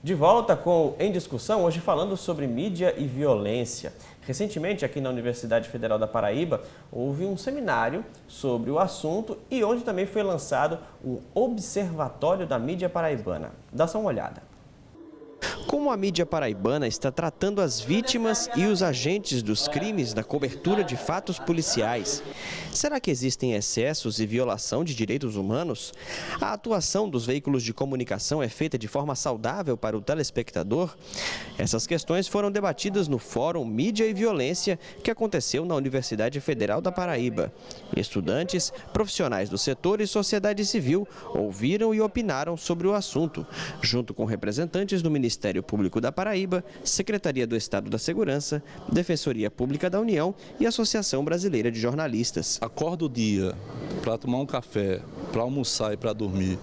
De volta com o Em Discussão, hoje falando sobre mídia e violência. Recentemente, aqui na Universidade Federal da Paraíba, houve um seminário sobre o assunto e onde também foi lançado o Observatório da Mídia Paraibana. Dá só uma olhada. Como a mídia paraibana está tratando as vítimas e os agentes dos crimes na cobertura de fatos policiais? Será que existem excessos e violação de direitos humanos? A atuação dos veículos de comunicação é feita de forma saudável para o telespectador? Essas questões foram debatidas no Fórum Mídia e Violência, que aconteceu na Universidade Federal da Paraíba. Estudantes, profissionais do setor e sociedade civil ouviram e opinaram sobre o assunto, junto com representantes do Ministério Público da Paraíba, Secretaria do Estado da Segurança, Defensoria Pública da União e Associação Brasileira de Jornalistas. Acorda o dia para tomar um café, para almoçar e para dormir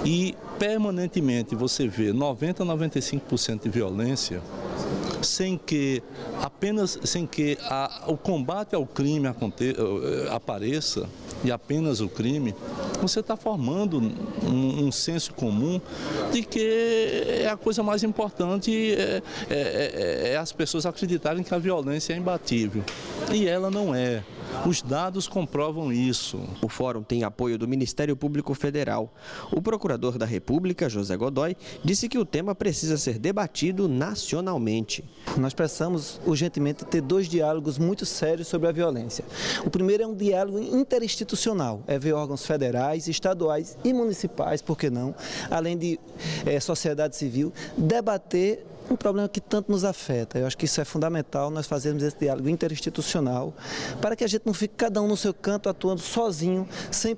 e permanentemente você vê 90 a 95% de violência sem que o combate ao crime apareça e apenas o crime, você está formando um senso comum de que a coisa mais importante é as pessoas acreditarem que a violência é imbatível. E ela não é. Os dados comprovam isso. O fórum tem apoio do Ministério Público Federal. O procurador da República, José Godoy, disse que o tema precisa ser debatido nacionalmente. Nós precisamos urgentemente ter dois diálogos muito sérios sobre a violência. O primeiro é um diálogo interinstitucional, é ver órgãos federais, estaduais e municipais, por que não, além de sociedade civil, debater um problema que tanto nos afeta. Eu acho que isso é fundamental, nós fazermos esse diálogo interinstitucional, para que a gente não fique cada um no seu canto atuando sozinho, sem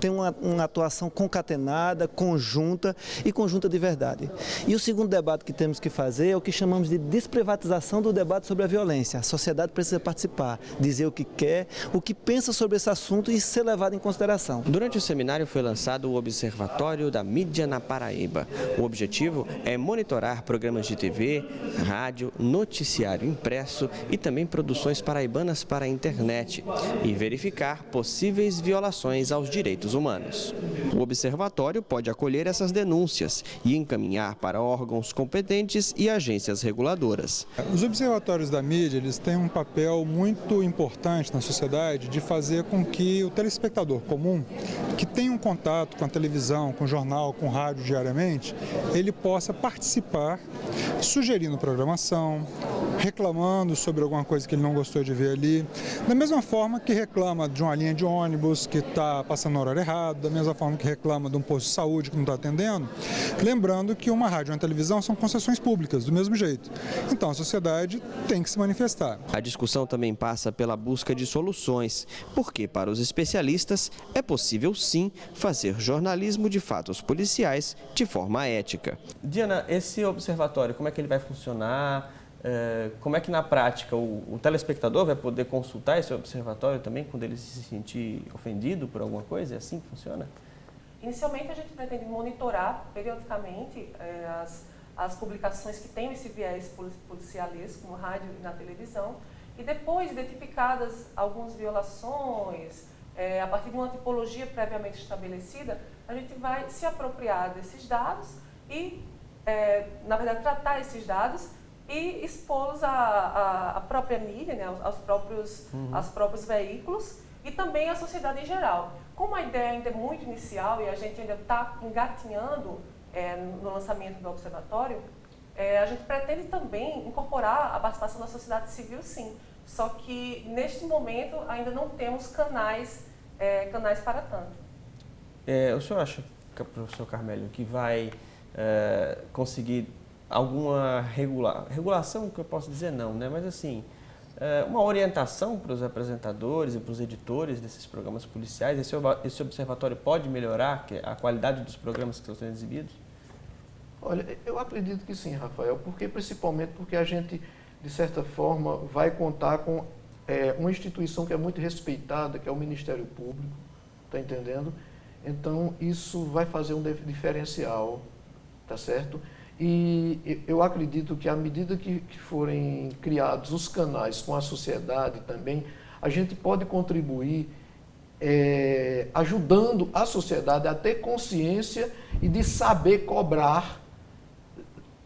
ter uma atuação concatenada, conjunta e conjunta de verdade. E o segundo debate que temos que fazer é o que chamamos de desprivatização do debate sobre a violência. A sociedade precisa participar, dizer o que quer, o que pensa sobre esse assunto e ser levado em consideração. Durante o seminário foi lançado o Observatório da Mídia na Paraíba. O objetivo é monitorar programas de TV, rádio, noticiário impresso e também produções paraibanas para a internet e verificar possíveis violações aos direitos humanos. O observatório pode acolher essas denúncias e encaminhar para órgãos competentes e agências reguladoras. Os observatórios da mídia, eles têm um papel muito importante na sociedade de fazer com que o telespectador comum, que tem um contato com a televisão, com o jornal, com o rádio diariamente, ele possa participar sugerindo programação, reclamando sobre alguma coisa que ele não gostou de ver ali, da mesma forma que reclama de uma linha de ônibus que está passando no horário errado, da mesma forma que reclama de um posto de saúde que não está atendendo, lembrando que uma rádio e uma televisão são concessões públicas, do mesmo jeito. Então a sociedade tem que se manifestar. A discussão também passa pela busca de soluções, porque para os especialistas é possível sim fazer jornalismo de fatos policiais de forma ética. Diana, esse observatório, como é que ele vai funcionar? Como é que na prática o telespectador vai poder consultar esse observatório também quando ele se sentir ofendido por alguma coisa? É assim que funciona? Inicialmente a gente pretende monitorar periodicamente as publicações que têm esse viés policialesco no rádio e na televisão e depois, identificadas algumas violações, a partir de uma tipologia previamente estabelecida, a gente vai se apropriar desses dados e, na verdade, tratar esses dados e expô-los à própria mídia, né, aos próprios veículos e também à sociedade em geral. Como a ideia ainda é muito inicial e a gente ainda está engatinhando no lançamento do observatório, a gente pretende também incorporar a participação da sociedade civil, sim. Só que, neste momento, ainda não temos canais para tanto. O senhor acha, professor Carmélio, que vai conseguir alguma regulação, que eu posso dizer não, né? Mas assim, uma orientação para os apresentadores e para os editores desses programas policiais? Esse observatório pode melhorar a qualidade dos programas que estão sendo exibidos? Olha, eu acredito que sim, Rafael, principalmente porque a gente, de certa forma, vai contar com uma instituição que é muito respeitada, que é o Ministério Público, está entendendo? Então, isso vai fazer um diferencial, tá certo? E eu acredito que à medida que forem criados os canais com a sociedade também, a gente pode contribuir ajudando a sociedade a ter consciência e de saber cobrar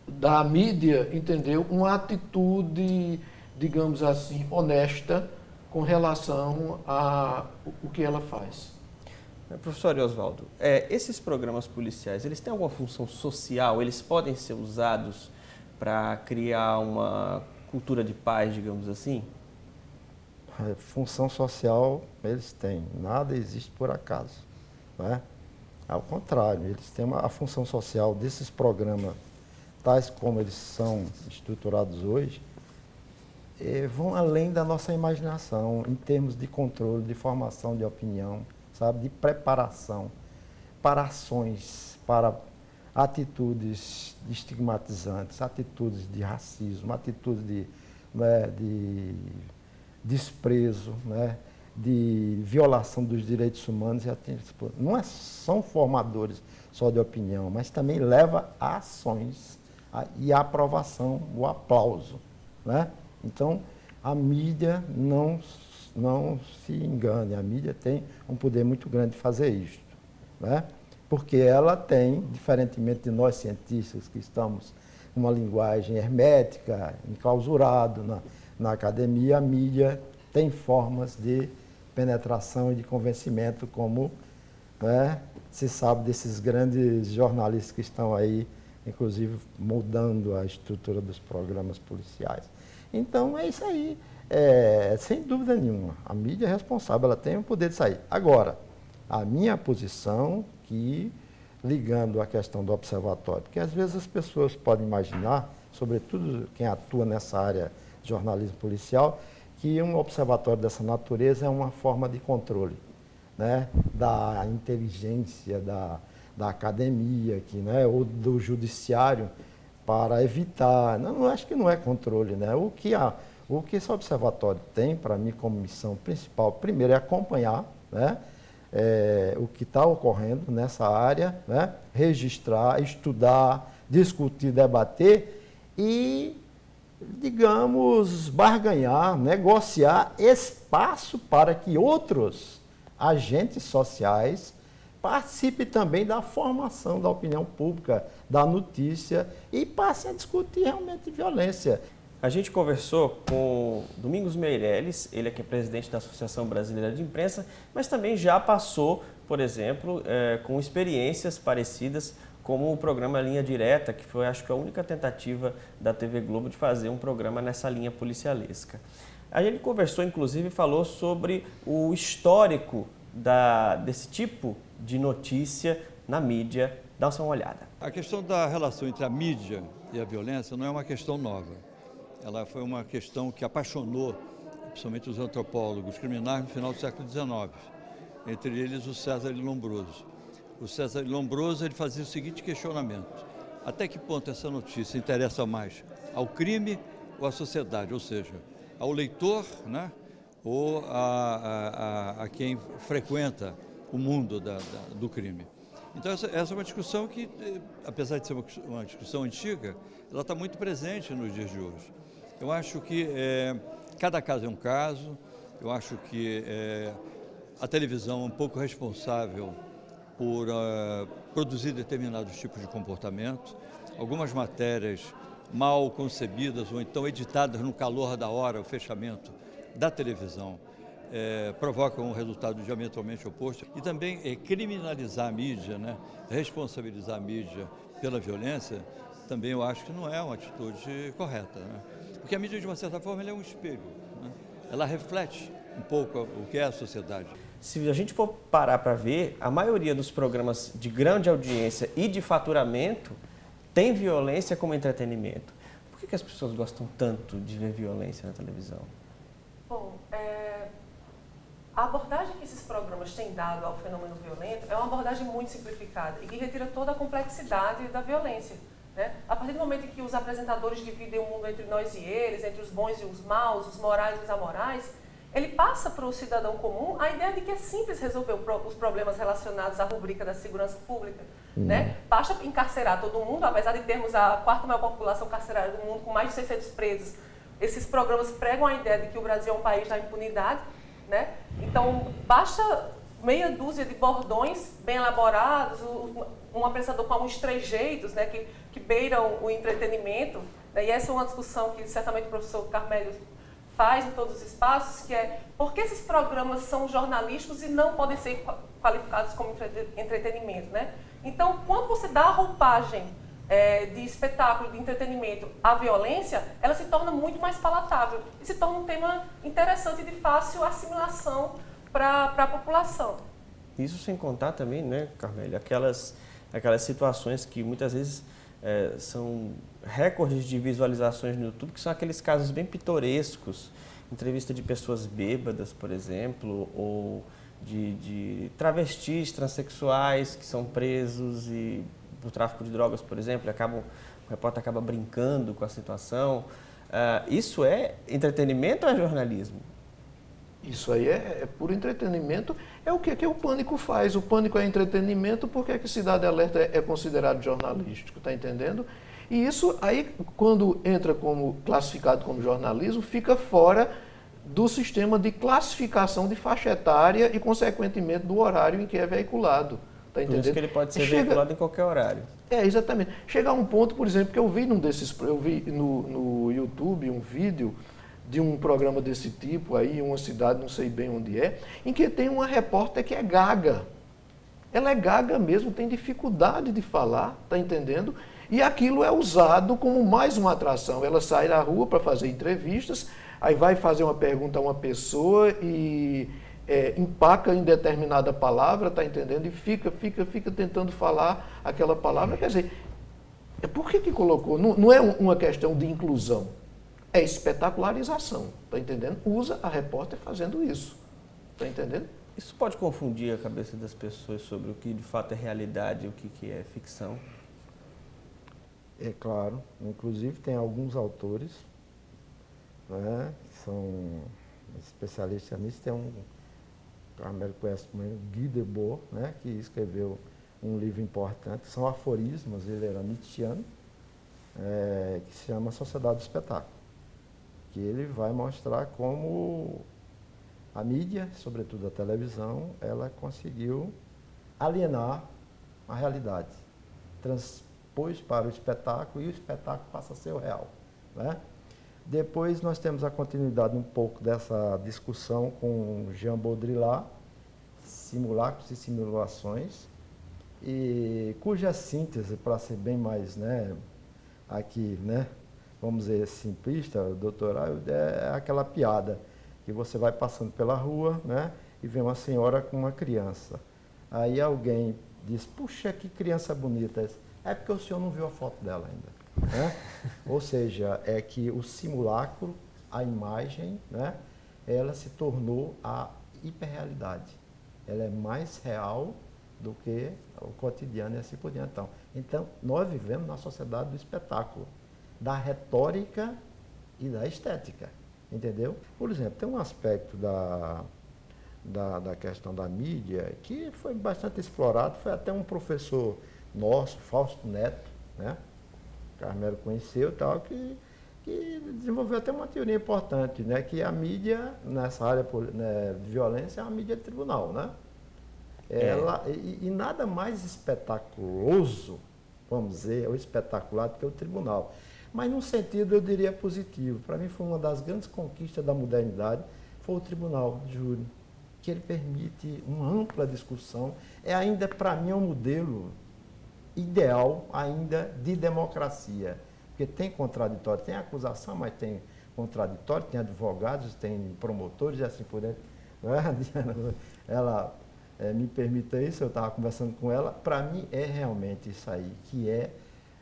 da mídia, entendeu? Uma atitude, digamos assim, honesta com relação a o que ela faz. Professor Oswaldo, esses programas policiais, eles têm alguma função social? Eles podem ser usados para criar uma cultura de paz, digamos assim? Função social eles têm, nada existe por acaso, não é? Ao contrário, eles têm a função social desses programas, tais como eles são estruturados hoje, vão além da nossa imaginação, em termos de controle, de formação de opinião, sabe, de preparação para ações, para atitudes estigmatizantes, atitudes de racismo, atitudes de desprezo, né, de violação dos direitos humanos. Não são formadores só de opinião, mas também leva a ações e a aprovação, o aplauso, né? Então, a mídia não se engane, a mídia tem um poder muito grande de fazer isto, né? Porque ela tem, diferentemente de nós cientistas que estamos numa linguagem hermética, enclausurado na academia, a mídia tem formas de penetração e de convencimento, como, né, se sabe desses grandes jornalistas que estão aí, inclusive mudando a estrutura dos programas policiais. Então é isso aí, sem dúvida nenhuma, a mídia é responsável, ela tem o poder de sair. Agora, a minha posição, que ligando a questão do observatório, porque às vezes as pessoas podem imaginar, sobretudo quem atua nessa área de jornalismo policial, que um observatório dessa natureza é uma forma de controle, né, da inteligência, da academia, né, ou do judiciário, para evitar. Não, acho que não é controle, né? O que esse observatório tem, para mim, como missão principal, primeiro é acompanhar, né, o que está ocorrendo nessa área, né, registrar, estudar, discutir, debater e, digamos, barganhar, negociar espaço para que outros agentes sociais participem também da formação da opinião pública, da notícia e passem a discutir realmente violência. A gente conversou com Domingos Meirelles, ele é que é presidente da Associação Brasileira de Imprensa, mas também já passou, por exemplo, com experiências parecidas, como o programa Linha Direta, que foi, acho que, a única tentativa da TV Globo de fazer um programa nessa linha policialesca. A gente conversou, inclusive, falou sobre o histórico desse tipo de notícia na mídia. Dá uma olhada. A questão da relação entre a mídia e a violência não é uma questão nova. Ela foi uma questão que apaixonou, principalmente os antropólogos criminais, no final do século XIX. Entre eles, o César Lombroso. O César Lombroso, ele fazia o seguinte questionamento: até que ponto essa notícia interessa mais ao crime ou à sociedade, ou seja, ao leitor, né, ou a quem frequenta o mundo do crime? Então, essa é uma discussão que, apesar de ser uma discussão antiga, ela está muito presente nos dias de hoje. Eu acho que cada caso é um caso, eu acho que a televisão é um pouco responsável por produzir determinados tipos de comportamento. Algumas matérias mal concebidas ou então editadas no calor da hora, o fechamento da televisão, provocam um resultado diametralmente oposto. E também criminalizar a mídia, né, responsabilizar a mídia pela violência, também eu acho que não é uma atitude correta, né? Porque a mídia, de uma certa forma, ela é um espelho, né? Ela reflete um pouco o que é a sociedade. Se a gente for parar para ver, a maioria dos programas de grande audiência e de faturamento tem violência como entretenimento. Por que as pessoas gostam tanto de ver violência na televisão? Bom, a abordagem que esses programas têm dado ao fenômeno violento é uma abordagem muito simplificada e que retira toda a complexidade da violência, né? A partir do momento em que os apresentadores dividem o mundo entre nós e eles, entre os bons e os maus, os morais e os amorais, ele passa para o cidadão comum a ideia de que é simples resolver os problemas relacionados à rubrica da segurança pública, né? Basta encarcerar todo mundo, apesar de termos a quarta maior população carcerária do mundo, com mais de 600 presos. Esses programas pregam a ideia de que o Brasil é um país da impunidade, né? Então, basta meia dúzia de bordões bem elaborados, um apresentador com alguns trejeitos, né, que beiram o entretenimento. E essa é uma discussão que certamente o professor Carmélio faz em todos os espaços, que é por que esses programas são jornalísticos e não podem ser qualificados como entretenimento, né? Então, quando você dá a roupagem de espetáculo, de entretenimento à violência, ela se torna muito mais palatável e se torna um tema interessante e de fácil assimilação para a população. Isso sem contar também, né, Carmélio, aquelas situações que muitas vezes são recordes de visualizações no YouTube, que são aqueles casos bem pitorescos, entrevista de pessoas bêbadas, por exemplo, ou de travestis, transexuais que são presos e por tráfico de drogas, por exemplo, o repórter acaba brincando com a situação. Isso é entretenimento ou é jornalismo? Isso aí é puro entretenimento. É o que o Pânico faz. O Pânico é entretenimento, por que Cidade Alerta é considerado jornalístico, está entendendo? E isso aí, quando entra classificado como jornalismo, fica fora do sistema de classificação de faixa etária e, consequentemente, do horário em que é veiculado. Tá entendendo? Por isso que ele pode ser veiculado em qualquer horário. Exatamente. Chega a um ponto, por exemplo, que eu vi no YouTube um vídeo de um programa desse tipo aí, em uma cidade, não sei bem onde é, em que tem uma repórter que é gaga. Ela é gaga mesmo, tem dificuldade de falar, tá entendendo? E aquilo é usado como mais uma atração. Ela sai na rua para fazer entrevistas, aí vai fazer uma pergunta a uma pessoa e empaca em determinada palavra, tá entendendo? E fica tentando falar aquela palavra. Quer dizer, por que colocou? Não é uma questão de inclusão. É espetacularização, tá entendendo? Usa a repórter fazendo isso, tá entendendo? Isso pode confundir a cabeça das pessoas sobre o que de fato é realidade e o que é ficção? É claro, inclusive tem alguns autores, né, que são especialistas nisso. Tem o Carmélio conhece também, Guy Debord, né, que escreveu um livro importante, são aforismos, ele era nietzschiano, que se chama Sociedade do Espetáculo, que ele vai mostrar como a mídia, sobretudo a televisão, ela conseguiu alienar a realidade, transpôs para o espetáculo e o espetáculo passa a ser o real, né? Depois nós temos a continuidade um pouco dessa discussão com Jean Baudrillard, Simulacros e Simulações, e cuja síntese, para ser bem mais, né, aqui, né, vamos dizer, simplista, doutoral, é aquela piada que você vai passando pela rua, né, e vê uma senhora com uma criança. Aí alguém diz, puxa, que criança bonita. É porque o senhor não viu a foto dela ainda, né? Ou seja, é que o simulacro, a imagem, né, ela se tornou a hiperrealidade. Ela é mais real do que o cotidiano e assim por diante. Então, nós vivemos na sociedade do espetáculo, da retórica e da estética, entendeu? Por exemplo, tem um aspecto da questão da mídia que foi bastante explorado, foi até um professor nosso, Fausto Neto, né? Carmélio conheceu, tal, que desenvolveu até uma teoria importante, né? Que a mídia, nessa área de violência, é uma mídia de tribunal, né? E nada mais espetaculoso, vamos dizer, ou espetacular do que o tribunal. Mas num sentido, eu diria, positivo. Para mim foi uma das grandes conquistas da modernidade, foi o tribunal de júri, que ele permite uma ampla discussão. É ainda, para mim, um modelo ideal ainda de democracia. Porque tem contraditório, tem acusação, mas tem contraditório, tem advogados, tem promotores e assim por diante. Ela me permita isso, eu estava conversando com ela, para mim é realmente isso aí, que é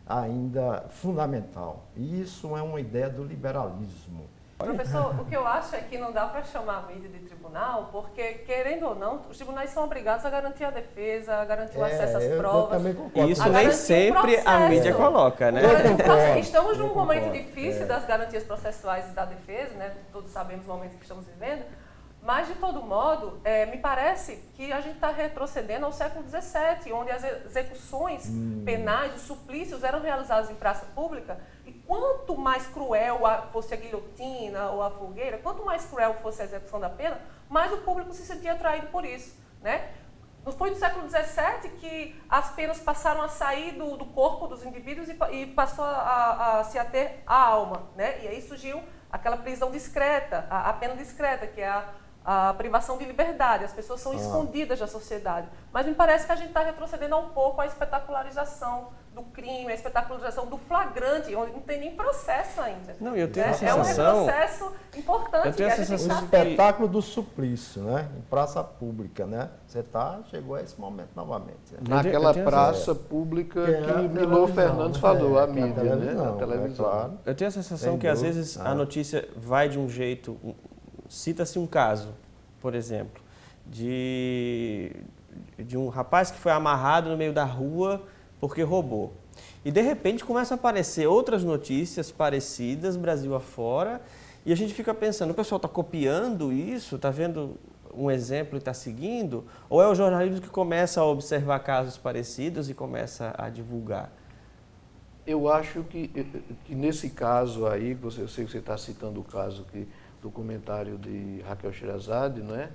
ainda fundamental. E isso é uma ideia do liberalismo. Professor, o que eu acho é que não dá para chamar a mídia de tribunal, porque, querendo ou não, os tribunais são obrigados a garantir a defesa, a garantir o acesso às provas. Eu também concordo. E isso nem sempre a mídia coloca, né? Estamos num momento difícil das garantias processuais e da defesa, né? Todos sabemos o momento que estamos vivendo. Mas, de todo modo, me parece que a gente está retrocedendo ao século XVII, onde as execuções penais, os suplícios eram realizados em praça pública, e quanto mais cruel fosse a guilhotina ou a fogueira, quanto mais cruel fosse a execução da pena, mais o público se sentia atraído por isso. né? Não foi no século XVII que as penas passaram a sair do corpo dos indivíduos e passou a se ater à alma, né? E aí surgiu aquela prisão discreta, a pena discreta, que é a privação de liberdade. As pessoas são escondidas da sociedade. Mas me parece que a gente está retrocedendo um pouco à espetacularização do crime, a espetacularização do flagrante, onde não tem nem processo ainda. Não, eu tenho a É um sensação... retrocesso importante. Eu tenho a sensação O espetáculo do suplício, né? Em praça pública, né? Você chegou a esse momento novamente. Né? Naquela praça pública que Milor Fernandes falou, a mídia, né? Na televisão. Claro. Eu tenho a sensação que às vezes a notícia vai de um jeito... Cita-se um caso, por exemplo, de um rapaz que foi amarrado no meio da rua porque roubou. E de repente começam a aparecer outras notícias parecidas, Brasil afora, e a gente fica pensando, o pessoal está copiando isso, está vendo um exemplo e está seguindo? Ou é o jornalismo que começa a observar casos parecidos e começa a divulgar? Eu acho que nesse caso aí, eu sei que você está citando o caso do comentário de Raquel Sherazade, não é?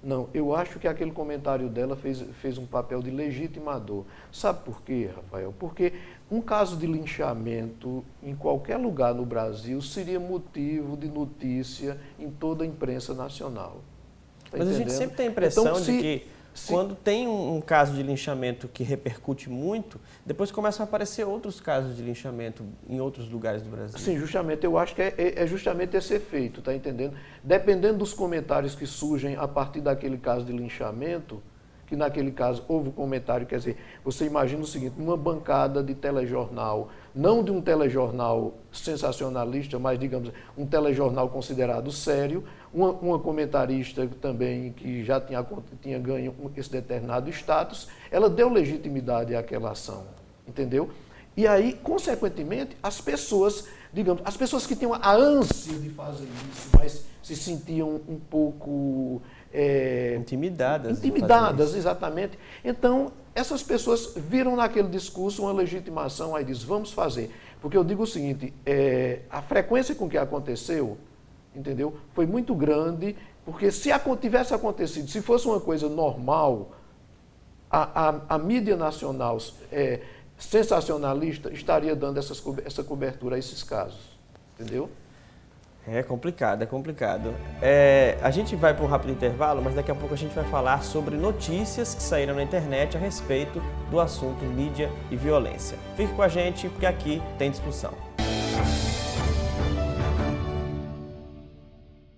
Não, eu acho que aquele comentário dela fez um papel de legitimador. Sabe por quê, Rafael? Porque um caso de linchamento em qualquer lugar no Brasil seria motivo de notícia em toda a imprensa nacional. Tá Mas entendendo? a gente sempre tem a impressão Então, de que quando tem um caso de linchamento que repercute muito, depois começam a aparecer outros casos de linchamento em outros lugares do Brasil. Sim, justamente, eu acho que é justamente esse efeito, tá entendendo? Dependendo dos comentários que surgem a partir daquele caso de linchamento, que naquele caso houve um comentário, quer dizer, você imagina o seguinte, uma bancada de telejornal, não de um telejornal sensacionalista, mas, digamos, um telejornal considerado sério, uma comentarista também que já tinha ganho esse determinado status, ela deu legitimidade àquela ação, entendeu? E aí, consequentemente, as pessoas, digamos, as pessoas que tinham a ânsia de fazer isso, mas se sentiam um pouco... Intimidadas, exatamente. Então, essas pessoas viram naquele discurso uma legitimação, aí diz, vamos fazer. Porque eu digo o seguinte, a frequência com que aconteceu, entendeu, foi muito grande, porque se tivesse acontecido, se fosse uma coisa normal, a mídia nacional sensacionalista estaria dando essa cobertura a esses casos, entendeu? É complicado, é complicado. A gente vai para um rápido intervalo, mas daqui a pouco a gente vai falar sobre notícias que saíram na internet a respeito do assunto mídia e violência. Fique com a gente, porque aqui tem discussão.